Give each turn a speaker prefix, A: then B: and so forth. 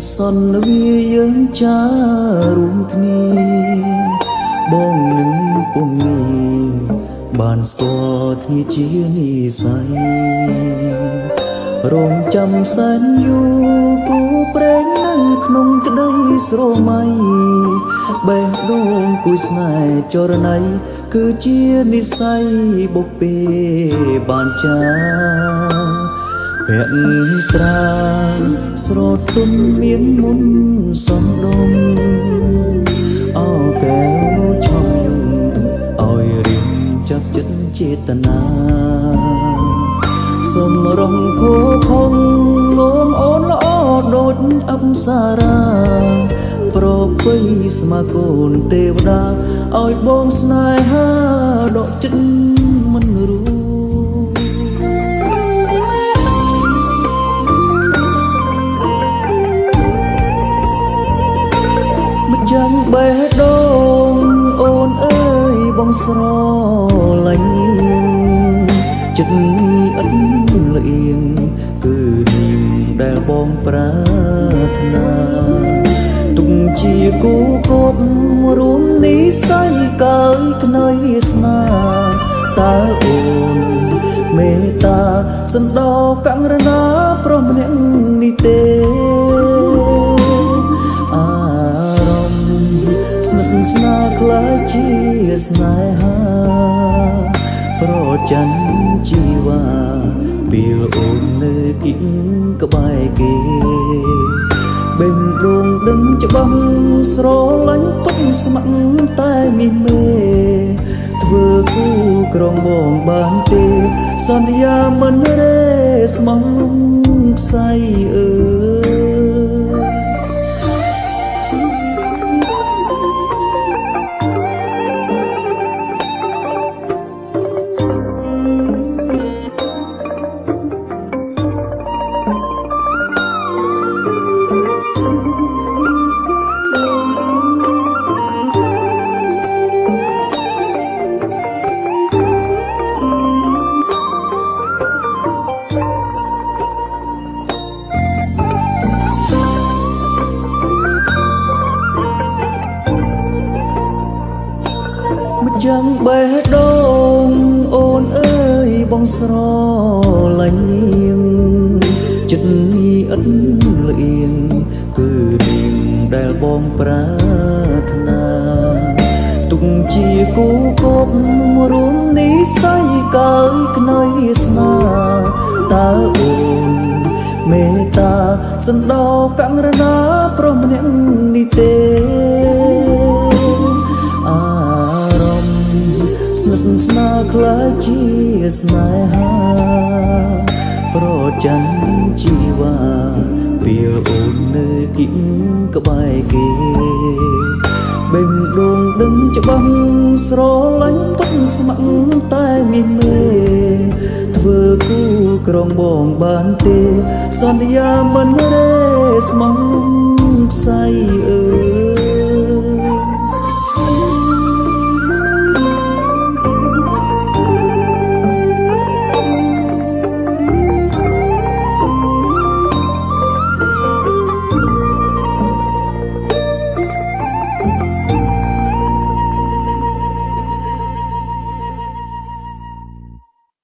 A: សន្វាយើងចារួមគ្នាបងនឹងពុំងាយបានស្គាល់គ្នាជានិស័យរងចាំសែនយូរគូព្រេងនៅក្នុងក្តីស្រមៃបេះដូងគួយស្នេហ៍ចរណៃគឺជានិស័យបុព្វេបានចាភត្រាស្រទន់មានមុនសំដុំអោកែវឆំយំឲ្យរៀមចាប់ចិត្តចេតនាសំរងភោផុងងំអូនល្អដូចអប្សរាប្រពៃស្មាកូនទេវតាឲ្យបងស្នេហាដកចិត្តមិនរួយ៉ាងបេះដូងអូនអើយបងស្រឡាញ់នាងចិត្តនេះឥតលៀងគឺនាងដែលបងប្រាថ្នាទុកជាគូគប់រួមនិស័យកើយក្នើយវាសនាតើអូនមេត្តាសន្តោកករណាប្រុសម្នាក់នេះទេស្នាក្លាយជាស្នេហាប្រច័នជីវ៉ាពេលអូននៅគិតក្បែរគេបេះដូងដឹងច្បាស់ស្រឡាញ់ពុតស្ម័គ្រតែមានមេធ្វើគូក្រងបងបានទេសន្យាមិនរេស្មោះលំខ្សែអើយ៉ាងបេះដូងអូនអើយបងស្រឡាញ់នាងចិត្តនេះឥតលៀងគឺនាងដែលបងប្រាថ្នាទុកជាគូគប់រួមនិស័យកើយក្នើយវាសនាតើអូនមេត្តាសន្តោកករណាប្រុសម្នាក់នេះទេស្នាក្លាយជាស្នេហាប្រច័នជីវ៉ាពេលអូននៅគិតក្បែរគេបេះដូងដឹងច្បាស់ស្រឡាញ់ពុតស្ម័គ្រតែមានមេធ្វើគូក្រងបងបានទេសន្យាមិនរេស្មោះខ្សែអើ